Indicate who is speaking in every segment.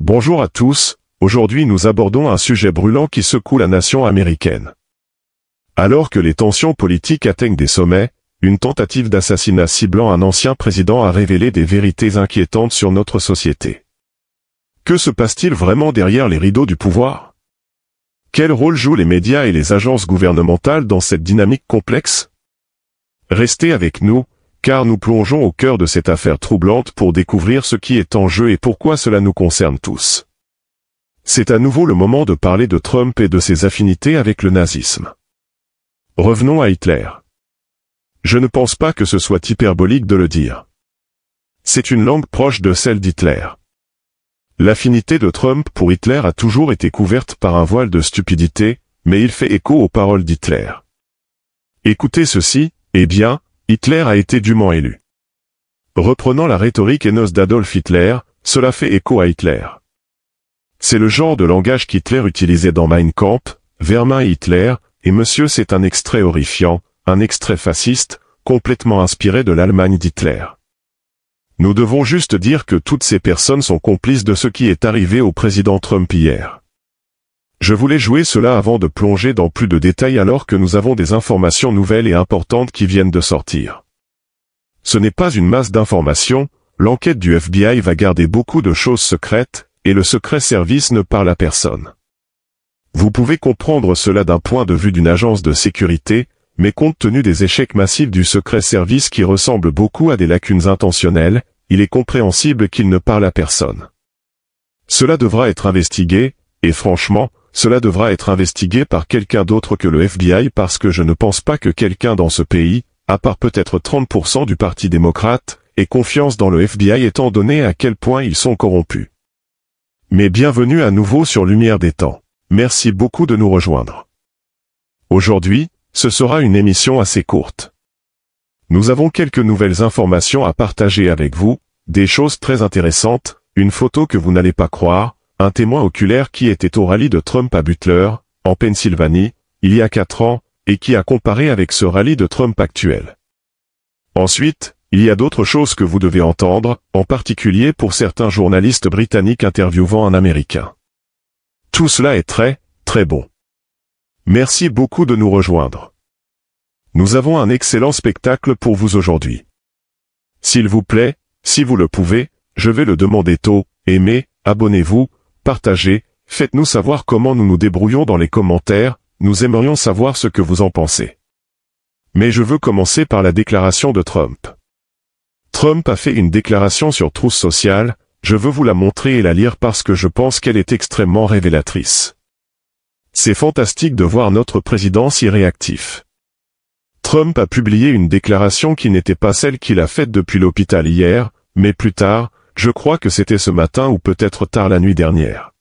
Speaker 1: Bonjour à tous, aujourd'hui nous abordons un sujet brûlant qui secoue la nation américaine. Alors que les tensions politiques atteignent des sommets, une tentative d'assassinat ciblant un ancien président a révélé des vérités inquiétantes sur notre société. Que se passe-t-il vraiment derrière les rideaux du pouvoir? Quel rôle jouent les médias et les agences gouvernementales dans cette dynamique complexe? Restez avec nous, car nous plongeons au cœur de cette affaire troublante pour découvrir ce qui est en jeu et pourquoi cela nous concerne tous. C'est à nouveau le moment de parler de Trump et de ses affinités avec le nazisme. Revenons à Hitler. Je ne pense pas que ce soit hyperbolique de le dire. C'est une langue proche de celle d'Hitler. L'affinité de Trump pour Hitler a toujours été couverte par un voile de stupidité, mais il fait écho aux paroles d'Hitler. Écoutez ceci, eh bien, Hitler a été dûment élu. Reprenant la rhétorique haineuse d'Adolf Hitler, cela fait écho à Hitler. C'est le genre de langage qu'Hitler utilisait dans Mein Kampf, Wehrmacht et Hitler, et monsieur c'est un extrait horrifiant, un extrait fasciste, complètement inspiré de l'Allemagne d'Hitler. Nous devons juste dire que toutes ces personnes sont complices de ce qui est arrivé au président Trump hier. Je voulais jouer cela avant de plonger dans plus de détails alors que nous avons des informations nouvelles et importantes qui viennent de sortir. Ce n'est pas une masse d'informations, l'enquête du FBI va garder beaucoup de choses secrètes, et le secret service ne parle à personne. Vous pouvez comprendre cela d'un point de vue d'une agence de sécurité, mais compte tenu des échecs massifs du secret service qui ressemblent beaucoup à des lacunes intentionnelles, il est compréhensible qu'il ne parle à personne. Cela devra être investigué, et franchement, cela devra être investigué par quelqu'un d'autre que le FBI parce que je ne pense pas que quelqu'un dans ce pays, à part peut-être 30% du Parti démocrate, ait confiance dans le FBI étant donné à quel point ils sont corrompus. Mais bienvenue à nouveau sur Lumière des Temps. Merci beaucoup de nous rejoindre. Aujourd'hui, ce sera une émission assez courte. Nous avons quelques nouvelles informations à partager avec vous, des choses très intéressantes, une photo que vous n'allez pas croire, un témoin oculaire qui était au rallye de Trump à Butler, en Pennsylvanie, il y a 4 ans, et qui a comparé avec ce rallye de Trump actuel. Ensuite, il y a d'autres choses que vous devez entendre, en particulier pour certains journalistes britanniques interviewant un Américain. Tout cela est très, très bon. Merci beaucoup de nous rejoindre. Nous avons un excellent spectacle pour vous aujourd'hui. S'il vous plaît, si vous le pouvez, je vais le demander tôt, aimez, abonnez-vous, partagez, faites-nous savoir comment nous nous débrouillons dans les commentaires, nous aimerions savoir ce que vous en pensez. Mais je veux commencer par la déclaration de Trump. Trump a fait une déclaration sur Truth Social, je veux vous la montrer et la lire parce que je pense qu'elle est extrêmement révélatrice. C'est fantastique de voir notre président si réactif. Trump a publié une déclaration qui n'était pas celle qu'il a faite depuis l'hôpital hier, mais plus tard, je crois que c'était ce matin ou peut-être tard la nuit dernière.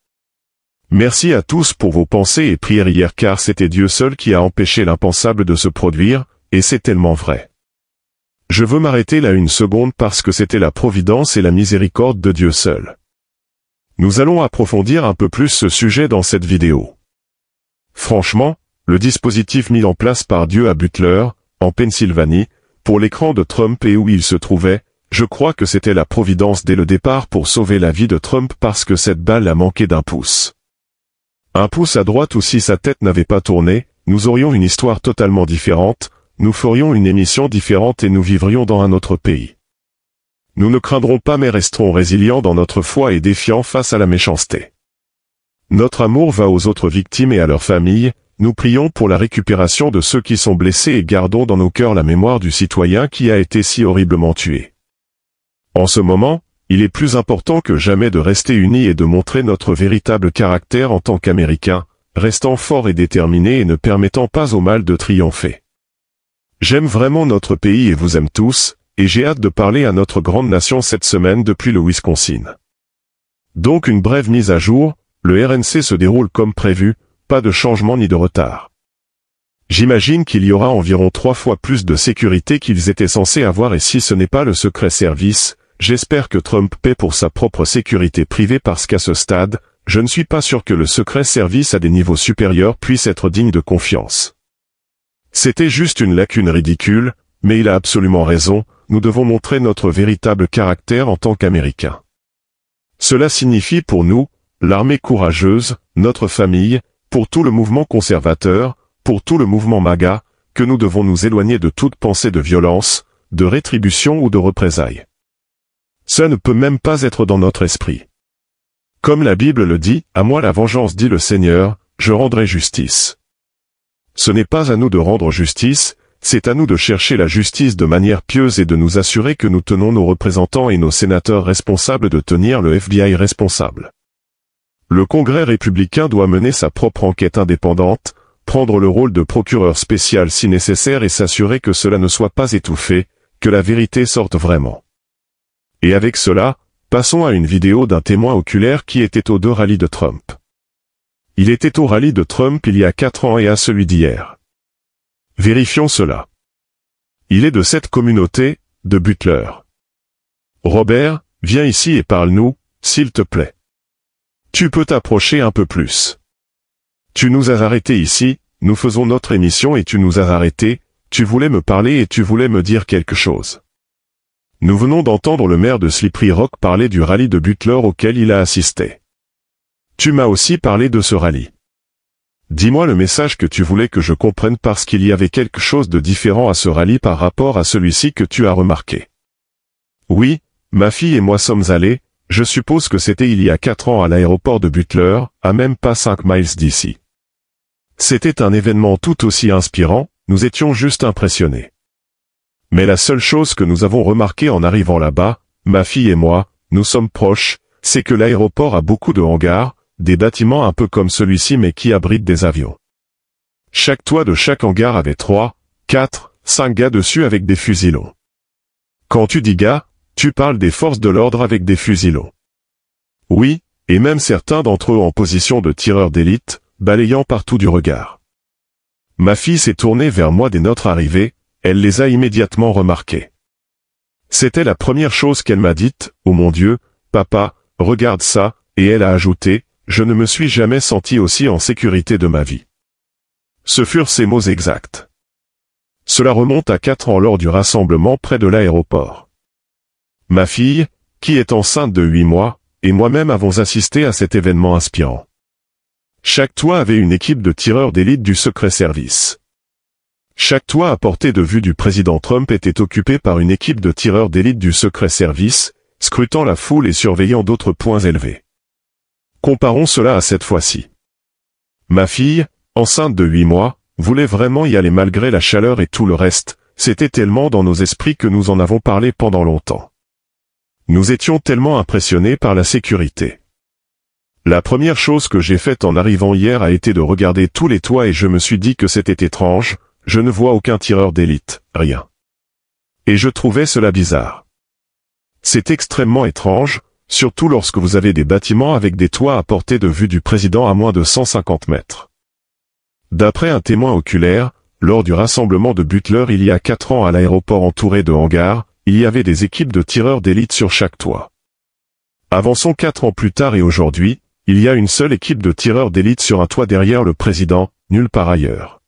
Speaker 1: Merci à tous pour vos pensées et prières hier car c'était Dieu seul qui a empêché l'impensable de se produire, et c'est tellement vrai. Je veux m'arrêter là une seconde parce que c'était la providence et la miséricorde de Dieu seul. Nous allons approfondir un peu plus ce sujet dans cette vidéo. Franchement, le dispositif mis en place par Dieu à Butler, en Pennsylvanie, pour l'écran de Trump et où il se trouvait, je crois que c'était la providence dès le départ pour sauver la vie de Trump parce que cette balle a manqué d'un pouce. Un pouce à droite ou si sa tête n'avait pas tourné, nous aurions une histoire totalement différente, nous ferions une émission différente et nous vivrions dans un autre pays. Nous ne craindrons pas mais resterons résilients dans notre foi et défiants face à la méchanceté. Notre amour va aux autres victimes et à leurs familles, nous prions pour la récupération de ceux qui sont blessés et gardons dans nos cœurs la mémoire du citoyen qui a été si horriblement tué. En ce moment, il est plus important que jamais de rester unis et de montrer notre véritable caractère en tant qu'Américains, restant forts et déterminés et ne permettant pas au mal de triompher. J'aime vraiment notre pays et vous aime tous, et j'ai hâte de parler à notre grande nation cette semaine depuis le Wisconsin. Donc une brève mise à jour, le RNC se déroule comme prévu, pas de changement ni de retard. J'imagine qu'il y aura environ 3 fois plus de sécurité qu'ils étaient censés avoir et si ce n'est pas le secret service, j'espère que Trump paie pour sa propre sécurité privée parce qu'à ce stade, je ne suis pas sûr que le secret service à des niveaux supérieurs puisse être digne de confiance. C'était juste une lacune ridicule, mais il a absolument raison, nous devons montrer notre véritable caractère en tant qu'Américains. Cela signifie pour nous, l'armée courageuse, notre famille, pour tout le mouvement conservateur, pour tout le mouvement MAGA, que nous devons nous éloigner de toute pensée de violence, de rétribution ou de représailles. Ça ne peut même pas être dans notre esprit. Comme la Bible le dit, à moi la vengeance dit le Seigneur, je rendrai justice. Ce n'est pas à nous de rendre justice, c'est à nous de chercher la justice de manière pieuse et de nous assurer que nous tenons nos représentants et nos sénateurs responsables de tenir le FBI responsable. Le Congrès républicain doit mener sa propre enquête indépendante, prendre le rôle de procureur spécial si nécessaire et s'assurer que cela ne soit pas étouffé, que la vérité sorte vraiment. Et avec cela, passons à une vidéo d'un témoin oculaire qui était aux 2 rallyes de Trump. Il était au rallye de Trump il y a 4 ans et à celui d'hier. Vérifions cela. Il est de cette communauté, de Butler. Robert, viens ici et parle-nous, s'il te plaît. Tu peux t'approcher un peu plus. Tu nous as arrêtés ici, nous faisons notre émission et tu nous as arrêtés, tu voulais me parler et tu voulais me dire quelque chose. Nous venons d'entendre le maire de Slippery Rock parler du rallye de Butler auquel il a assisté. Tu m'as aussi parlé de ce rallye. Dis-moi le message que tu voulais que je comprenne parce qu'il y avait quelque chose de différent à ce rallye par rapport à celui-ci que tu as remarqué. Oui, ma fille et moi sommes allés, je suppose que c'était il y a 4 ans à l'aéroport de Butler, à même pas 5 miles d'ici. C'était un événement tout aussi inspirant, nous étions juste impressionnés. Mais la seule chose que nous avons remarqué en arrivant là-bas, ma fille et moi, nous sommes proches, c'est que l'aéroport a beaucoup de hangars, des bâtiments un peu comme celui-ci mais qui abritent des avions. Chaque toit de chaque hangar avait 3, 4, 5 gars dessus avec des fusils longs. Quand tu dis gars, tu parles des forces de l'ordre avec des fusils longs. Oui, et même certains d'entre eux en position de tireurs d'élite, balayant partout du regard. Ma fille s'est tournée vers moi dès notre arrivée, elle les a immédiatement remarqués. C'était la première chose qu'elle m'a dite, « Oh mon Dieu, papa, regarde ça », et elle a ajouté, « Je ne me suis jamais senti aussi en sécurité de ma vie. » Ce furent ses mots exacts. Cela remonte à 4 ans lors du rassemblement près de l'aéroport. Ma fille, qui est enceinte de 8 mois, et moi-même avons assisté à cet événement inspirant. Chaque toit avait une équipe de tireurs d'élite du Secret Service. Chaque toit à portée de vue du président Trump était occupé par une équipe de tireurs d'élite du Secret Service, scrutant la foule et surveillant d'autres points élevés. Comparons cela à cette fois-ci. Ma fille, enceinte de 8 mois, voulait vraiment y aller malgré la chaleur et tout le reste, c'était tellement dans nos esprits que nous en avons parlé pendant longtemps. Nous étions tellement impressionnés par la sécurité. La première chose que j'ai faite en arrivant hier a été de regarder tous les toits et je me suis dit que c'était étrange, je ne vois aucun tireur d'élite, rien. Et je trouvais cela bizarre. C'est extrêmement étrange, surtout lorsque vous avez des bâtiments avec des toits à portée de vue du président à moins de 150 mètres. D'après un témoin oculaire, lors du rassemblement de Butler il y a 4 ans à l'aéroport entouré de hangars, il y avait des équipes de tireurs d'élite sur chaque toit. Avançons 4 ans plus tard et aujourd'hui, il y a une seule équipe de tireurs d'élite sur un toit derrière le président, nulle part ailleurs.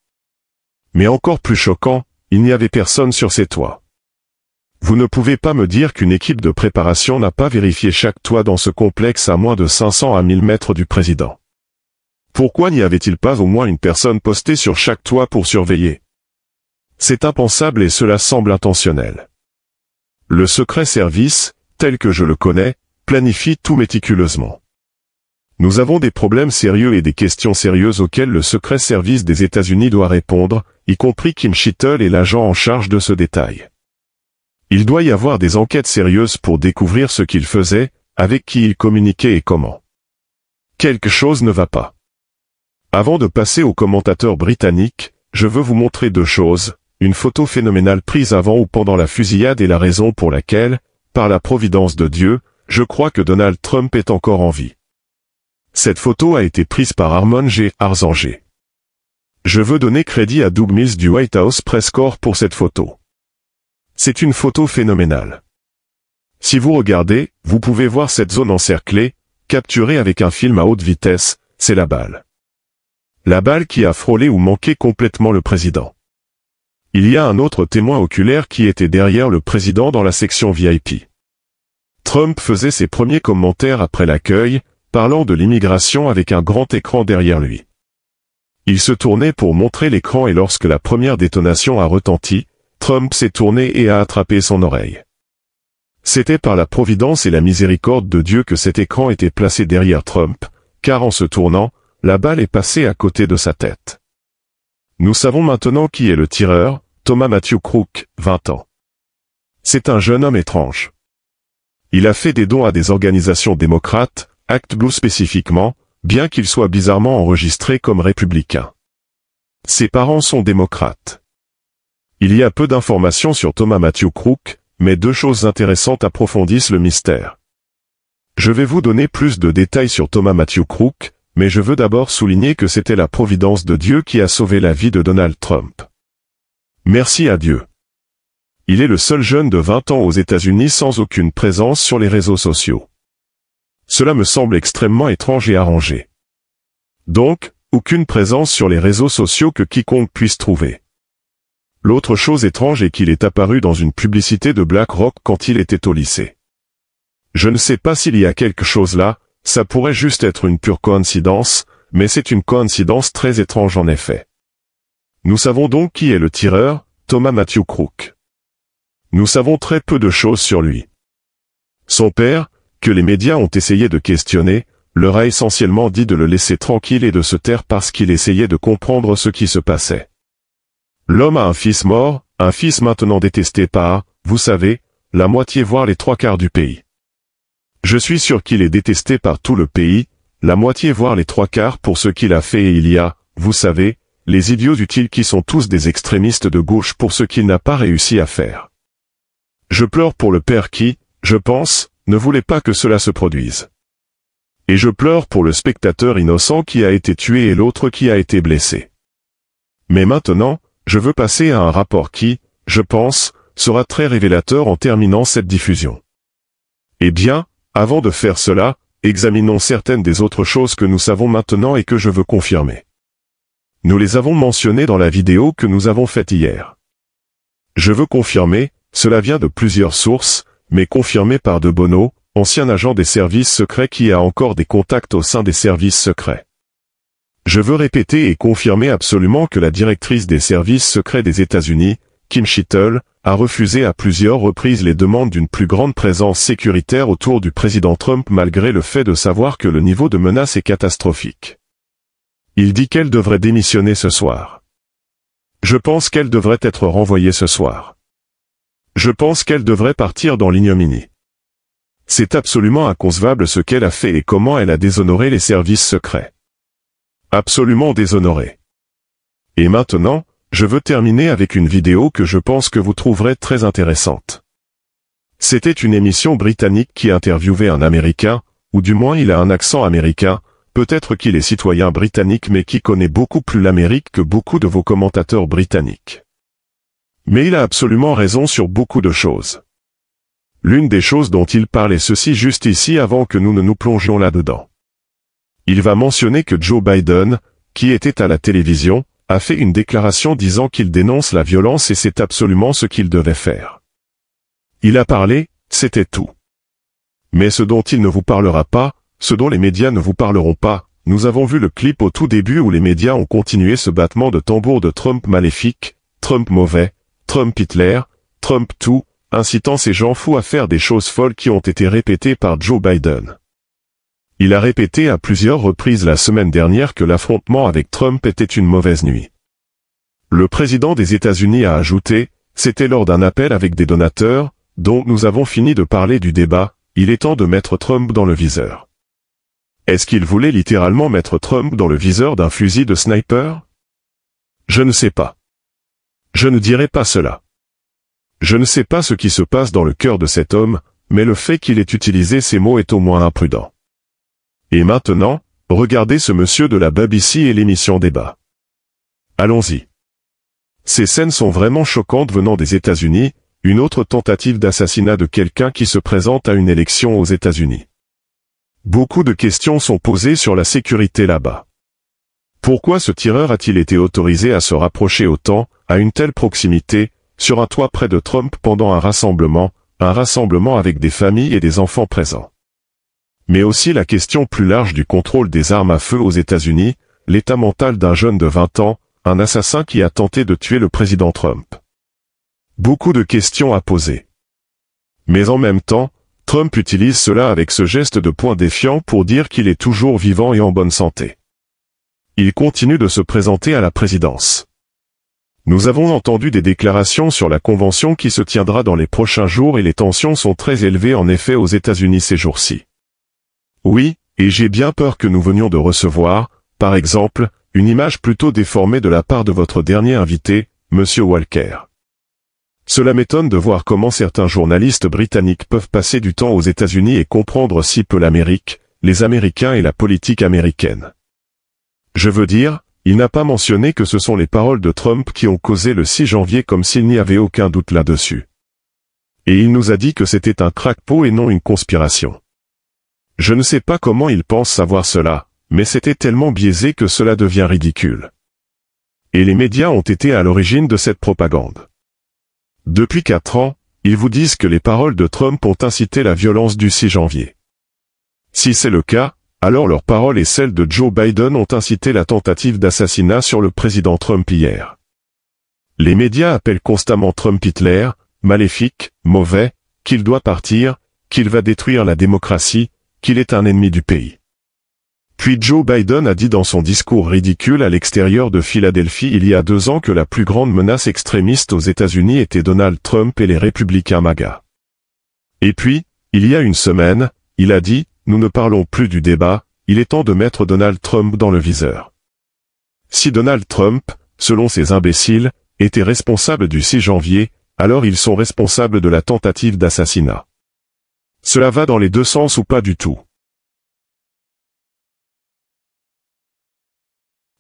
Speaker 1: Mais encore plus choquant, il n'y avait personne sur ces toits. Vous ne pouvez pas me dire qu'une équipe de préparation n'a pas vérifié chaque toit dans ce complexe à moins de 500 à 1000 mètres du président. Pourquoi n'y avait-il pas au moins une personne postée sur chaque toit pour surveiller? C'est impensable et cela semble intentionnel. Le Secret Service, tel que je le connais, planifie tout méticuleusement. Nous avons des problèmes sérieux et des questions sérieuses auxquelles le Secret Service des États-Unis doit répondre, y compris Kim Schittel et l'agent en charge de ce détail. Il doit y avoir des enquêtes sérieuses pour découvrir ce qu'il faisait, avec qui il communiquait et comment. Quelque chose ne va pas. Avant de passer aux commentateurs britanniques, je veux vous montrer 2 choses, une photo phénoménale prise avant ou pendant la fusillade et la raison pour laquelle, par la providence de Dieu, je crois que Donald Trump est encore en vie. Cette photo a été prise par Armon G. Arzanger. Je veux donner crédit à Doug Mills du White House Press Corps pour cette photo. C'est une photo phénoménale. Si vous regardez, vous pouvez voir cette zone encerclée, capturée avec un film à haute vitesse, c'est la balle. La balle qui a frôlé ou manqué complètement le président. Il y a un autre témoin oculaire qui était derrière le président dans la section VIP. Trump faisait ses premiers commentaires après l'accueil, parlant de l'immigration avec un grand écran derrière lui. Il se tournait pour montrer l'écran et lorsque la première détonation a retenti, Trump s'est tourné et a attrapé son oreille. C'était par la providence et la miséricorde de Dieu que cet écran était placé derrière Trump, car en se tournant, la balle est passée à côté de sa tête. Nous savons maintenant qui est le tireur, Thomas Matthew Crook, 20 ans. C'est un jeune homme étrange. Il a fait des dons à des organisations démocrates, ActBlue spécifiquement, bien qu'il soit bizarrement enregistré comme républicain. Ses parents sont démocrates. Il y a peu d'informations sur Thomas Matthew Crook, mais deux choses intéressantes approfondissent le mystère. Je vais vous donner plus de détails sur Thomas Matthew Crook, mais je veux d'abord souligner que c'était la providence de Dieu qui a sauvé la vie de Donald Trump. Merci à Dieu. Il est le seul jeune de 20 ans aux États-Unis sans aucune présence sur les réseaux sociaux. Cela me semble extrêmement étrange et arrangé. Donc, aucune présence sur les réseaux sociaux que quiconque puisse trouver. L'autre chose étrange est qu'il est apparu dans une publicité de BlackRock quand il était au lycée. Je ne sais pas s'il y a quelque chose là, ça pourrait juste être une pure coïncidence, mais c'est une coïncidence très étrange en effet. Nous savons donc qui est le tireur, Thomas Matthew Crook. Nous savons très peu de choses sur lui. Son père, que les médias ont essayé de questionner, leur a essentiellement dit de le laisser tranquille et de se taire parce qu'il essayait de comprendre ce qui se passait. L'homme a un fils mort, un fils maintenant détesté par, vous savez, la moitié voire les trois quarts du pays. Je suis sûr qu'il est détesté par tout le pays, la moitié voire les trois quarts pour ce qu'il a fait et il y a, vous savez, les idiots utiles qui sont tous des extrémistes de gauche pour ce qu'il n'a pas réussi à faire. Je pleure pour le père qui, je pense, ne voulait pas que cela se produise. Et je pleure pour le spectateur innocent qui a été tué et l'autre qui a été blessé. Mais maintenant, je veux passer à un rapport qui, je pense, sera très révélateur en terminant cette diffusion. Eh bien, avant de faire cela, examinons certaines des autres choses que nous savons maintenant et que je veux confirmer. Nous les avons mentionnées dans la vidéo que nous avons faite hier. Je veux confirmer, cela vient de plusieurs sources, mais confirmé par De Bono, ancien agent des services secrets qui a encore des contacts au sein des services secrets. Je veux répéter et confirmer absolument que la directrice des services secrets des États-Unis, Kim Schittle, a refusé à plusieurs reprises les demandes d'une plus grande présence sécuritaire autour du président Trump malgré le fait de savoir que le niveau de menace est catastrophique. Il dit qu'elle devrait démissionner ce soir. Je pense qu'elle devrait être renvoyée ce soir. Je pense qu'elle devrait partir dans l'ignominie. C'est absolument inconcevable ce qu'elle a fait et comment elle a déshonoré les services secrets. Absolument déshonoré. Et maintenant, je veux terminer avec une vidéo que je pense que vous trouverez très intéressante. C'était une émission britannique qui interviewait un Américain, ou du moins il a un accent américain, peut-être qu'il est citoyen britannique mais qui connaît beaucoup plus l'Amérique que beaucoup de vos commentateurs britanniques. Mais il a absolument raison sur beaucoup de choses. L'une des choses dont il parle est ceci juste ici avant que nous ne nous plongions là-dedans. Il va mentionner que Joe Biden, qui était à la télévision, a fait une déclaration disant qu'il dénonce la violence et c'est absolument ce qu'il devait faire. Il a parlé, c'était tout. Mais ce dont il ne vous parlera pas, ce dont les médias ne vous parleront pas, nous avons vu le clip au tout début où les médias ont continué ce battement de tambour de Trump maléfique, Trump mauvais, Trump Hitler, Trump tout, incitant ces gens fous à faire des choses folles qui ont été répétées par Joe Biden. Il a répété à plusieurs reprises la semaine dernière que l'affrontement avec Trump était une mauvaise nuit. Le président des États-Unis a ajouté, c'était lors d'un appel avec des donateurs, dont nous avons fini de parler du débat, il est temps de mettre Trump dans le viseur. Est-ce qu'il voulait littéralement mettre Trump dans le viseur d'un fusil de sniper? Je ne sais pas. Je ne dirai pas cela. Je ne sais pas ce qui se passe dans le cœur de cet homme, mais le fait qu'il ait utilisé ces mots est au moins imprudent. Et maintenant, regardez ce monsieur de la BBC et l'émission Débat. Allons-y. Ces scènes sont vraiment choquantes venant des États-Unis, une autre tentative d'assassinat de quelqu'un qui se présente à une élection aux États-Unis. Beaucoup de questions sont posées sur la sécurité là-bas. Pourquoi ce tireur a-t-il été autorisé à se rapprocher autant, à une telle proximité, sur un toit près de Trump pendant un rassemblement, un rassemblement avec des familles et des enfants présents. Mais aussi la question plus large du contrôle des armes à feu aux États-Unis, l'état mental d'un jeune de 20 ans, un assassin qui a tenté de tuer le président Trump. Beaucoup de questions à poser. Mais en même temps, Trump utilise cela avec ce geste de poing défiant pour dire qu'il est toujours vivant et en bonne santé. Il continue de se présenter à la présidence. Nous avons entendu des déclarations sur la convention qui se tiendra dans les prochains jours et les tensions sont très élevées en effet aux États-Unis ces jours-ci. Oui, et j'ai bien peur que nous venions de recevoir, par exemple, une image plutôt déformée de la part de votre dernier invité, Monsieur Walker. Cela m'étonne de voir comment certains journalistes britanniques peuvent passer du temps aux États-Unis et comprendre si peu l'Amérique, les Américains et la politique américaine. Je veux dire, il n'a pas mentionné que ce sont les paroles de Trump qui ont causé le 6 janvier comme s'il n'y avait aucun doute là-dessus. Et il nous a dit que c'était un crackpot et non une conspiration. Je ne sais pas comment il pense savoir cela, mais c'était tellement biaisé que cela devient ridicule. Et les médias ont été à l'origine de cette propagande. Depuis 4 ans, ils vous disent que les paroles de Trump ont incité la violence du 6 janvier. Si c'est le cas, alors leurs paroles et celles de Joe Biden ont incité la tentative d'assassinat sur le président Trump hier. Les médias appellent constamment Trump Hitler, maléfique, mauvais, qu'il doit partir, qu'il va détruire la démocratie, qu'il est un ennemi du pays. Puis Joe Biden a dit dans son discours ridicule à l'extérieur de Philadelphie il y a 2 ans que la plus grande menace extrémiste aux États-Unis était Donald Trump et les républicains MAGA. Et puis, il y a une semaine, il a dit, nous ne parlons plus du débat, il est temps de mettre Donald Trump dans le viseur. Si Donald Trump, selon ces imbéciles, était responsable du 6 janvier, alors ils sont responsables de la tentative d'assassinat. Cela va dans les 2 sens ou pas du tout.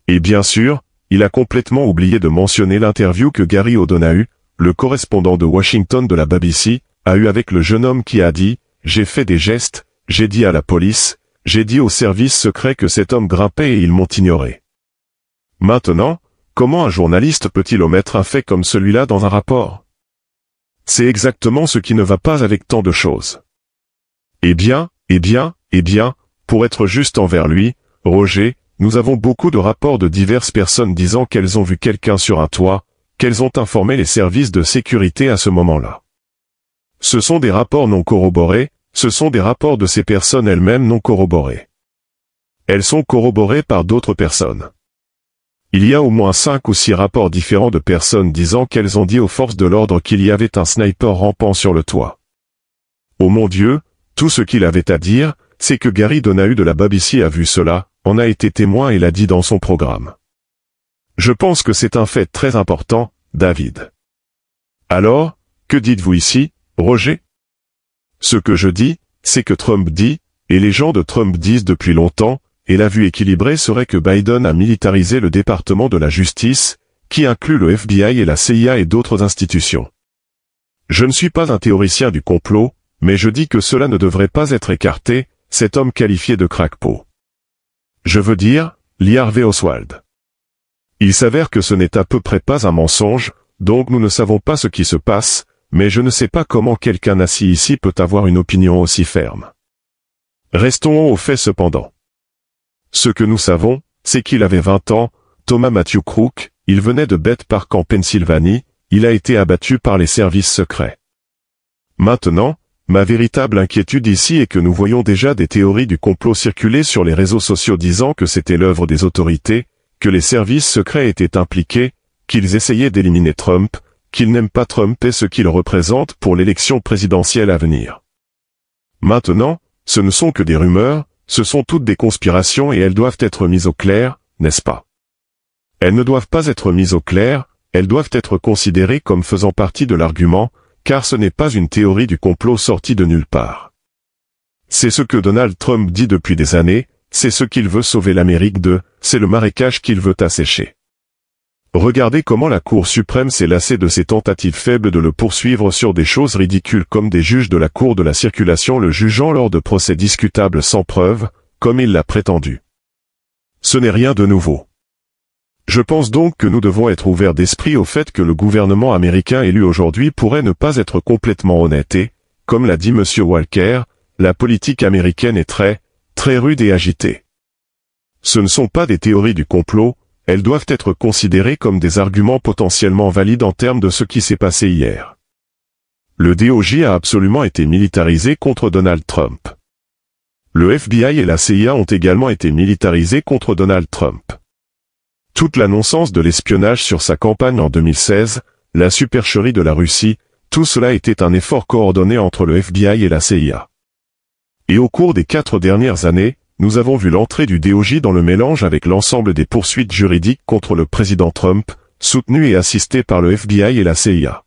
Speaker 1: Et bien sûr, il a complètement oublié de mentionner l'interview que Gary O'Donoghue, le correspondant de Washington de la BBC, a eu avec le jeune homme qui a dit « J'ai fait des gestes, j'ai dit à la police, j'ai dit aux services secrets que cet homme grimpait et ils m'ont ignoré. » Maintenant, comment un journaliste peut-il omettre un fait comme celui-là dans un rapport? C'est exactement ce qui ne va pas avec tant de choses. Eh bien, pour être juste envers lui, Roger, nous avons beaucoup de rapports de diverses personnes disant qu'elles ont vu quelqu'un sur un toit, qu'elles ont informé les services de sécurité à ce moment-là. Ce sont des rapports non corroborés, ce sont des rapports de ces personnes elles-mêmes non corroborés. Elles sont corroborées par d'autres personnes. Il y a au moins 5 ou 6 rapports différents de personnes disant qu'elles ont dit aux forces de l'ordre qu'il y avait un sniper rampant sur le toit. Oh mon Dieu, tout ce qu'il avait à dire, c'est que Gary O'Donoghue de la BBC a vu cela, en a été témoin et l'a dit dans son programme. Je pense que c'est un fait très important, David. Alors, que dites-vous ici, Roger? Ce que je dis, c'est que Trump dit, et les gens de Trump disent depuis longtemps, et la vue équilibrée serait que Biden a militarisé le département de la justice, qui inclut le FBI et la CIA et d'autres institutions. Je ne suis pas un théoricien du complot, mais je dis que cela ne devrait pas être écarté, cet homme qualifié de crackpot. Je veux dire, Lee Harvey Oswald. Il s'avère que ce n'est à peu près pas un mensonge, donc nous ne savons pas ce qui se passe, mais je ne sais pas comment quelqu'un assis ici peut avoir une opinion aussi ferme. Restons au fait cependant. Ce que nous savons, c'est qu'il avait 20 ans, Thomas Matthew Crook, il venait de Beth Park en Pennsylvanie, il a été abattu par les services secrets. Maintenant, ma véritable inquiétude ici est que nous voyons déjà des théories du complot circuler sur les réseaux sociaux disant que c'était l'œuvre des autorités, que les services secrets étaient impliqués, qu'ils essayaient d'éliminer Trump, qu'ils n'aiment pas Trump et ce qu'il représente pour l'élection présidentielle à venir. Maintenant, ce ne sont que des rumeurs, ce sont toutes des conspirations et elles doivent être mises au clair, n'est-ce pas? Elles ne doivent pas être mises au clair, elles doivent être considérées comme faisant partie de l'argument, car ce n'est pas une théorie du complot sortie de nulle part. C'est ce que Donald Trump dit depuis des années, c'est ce qu'il veut sauver l'Amérique de, c'est le marécage qu'il veut assécher. Regardez comment la Cour suprême s'est lassée de ses tentatives faibles de le poursuivre sur des choses ridicules comme des juges de la Cour de la circulation le jugeant lors de procès discutables sans preuve, comme il l'a prétendu. Ce n'est rien de nouveau. Je pense donc que nous devons être ouverts d'esprit au fait que le gouvernement américain élu aujourd'hui pourrait ne pas être complètement honnête et, comme l'a dit M. Walker, la politique américaine est très rude et agitée. Ce ne sont pas des théories du complot, elles doivent être considérées comme des arguments potentiellement valides en termes de ce qui s'est passé hier. Le DOJ a absolument été militarisé contre Donald Trump. Le FBI et la CIA ont également été militarisés contre Donald Trump. Toute la non-sens de l'espionnage sur sa campagne en 2016, la supercherie de la Russie, tout cela était un effort coordonné entre le FBI et la CIA. Et au cours des 4 dernières années, nous avons vu l'entrée du DOJ dans le mélange avec l'ensemble des poursuites juridiques contre le président Trump, soutenues et assistées par le FBI et la CIA.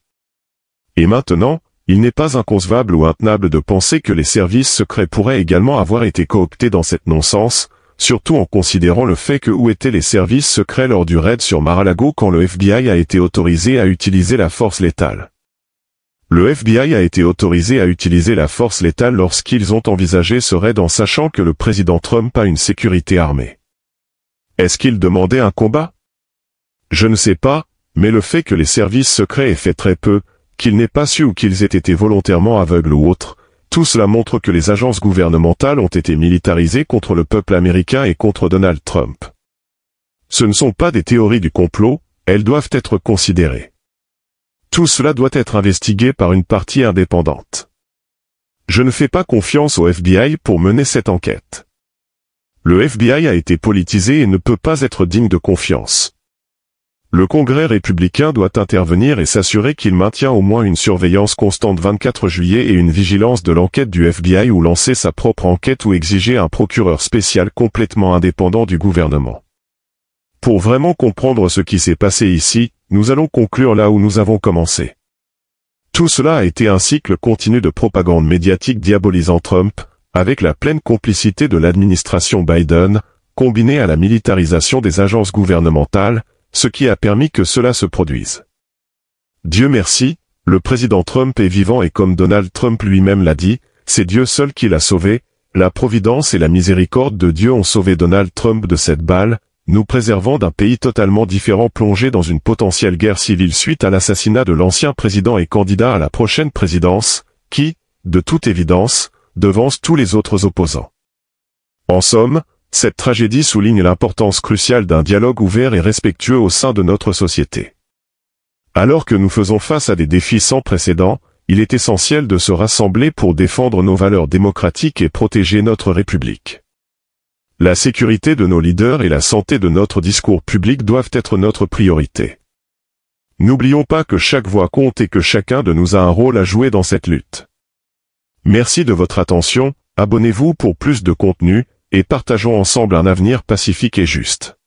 Speaker 1: Et maintenant, il n'est pas inconcevable ou intenable de penser que les services secrets pourraient également avoir été cooptés dans cette non-sens, surtout en considérant le fait que où étaient les services secrets lors du raid sur Mar-a-Lago quand le FBI a été autorisé à utiliser la force létale. Le FBI a été autorisé à utiliser la force létale lorsqu'ils ont envisagé ce raid en sachant que le président Trump a une sécurité armée. Est-ce qu'il demandait un combat? Je ne sais pas, mais le fait que les services secrets aient fait très peu, qu'ils n'aient pas su ou qu'ils aient été volontairement aveugles ou autres, tout cela montre que les agences gouvernementales ont été militarisées contre le peuple américain et contre Donald Trump. Ce ne sont pas des théories du complot, elles doivent être considérées. Tout cela doit être investigué par une partie indépendante. Je ne fais pas confiance au FBI pour mener cette enquête. Le FBI a été politisé et ne peut pas être digne de confiance. Le Congrès républicain doit intervenir et s'assurer qu'il maintient au moins une surveillance constante 24 juillet et une vigilance de l'enquête du FBI ou lancer sa propre enquête ou exiger un procureur spécial complètement indépendant du gouvernement. Pour vraiment comprendre ce qui s'est passé ici, nous allons conclure là où nous avons commencé. Tout cela a été un cycle continu de propagande médiatique diabolisant Trump, avec la pleine complicité de l'administration Biden, combinée à la militarisation des agences gouvernementales, ce qui a permis que cela se produise. Dieu merci, le président Trump est vivant et comme Donald Trump lui-même l'a dit, c'est Dieu seul qui l'a sauvé, la providence et la miséricorde de Dieu ont sauvé Donald Trump de cette balle, nous préservant d'un pays totalement différent plongé dans une potentielle guerre civile suite à l'assassinat de l'ancien président et candidat à la prochaine présidence, qui, de toute évidence, devance tous les autres opposants. En somme, cette tragédie souligne l'importance cruciale d'un dialogue ouvert et respectueux au sein de notre société. Alors que nous faisons face à des défis sans précédent, il est essentiel de se rassembler pour défendre nos valeurs démocratiques et protéger notre République. La sécurité de nos leaders et la santé de notre discours public doivent être notre priorité. N'oublions pas que chaque voix compte et que chacun de nous a un rôle à jouer dans cette lutte. Merci de votre attention, abonnez-vous pour plus de contenu, et partageons ensemble un avenir pacifique et juste.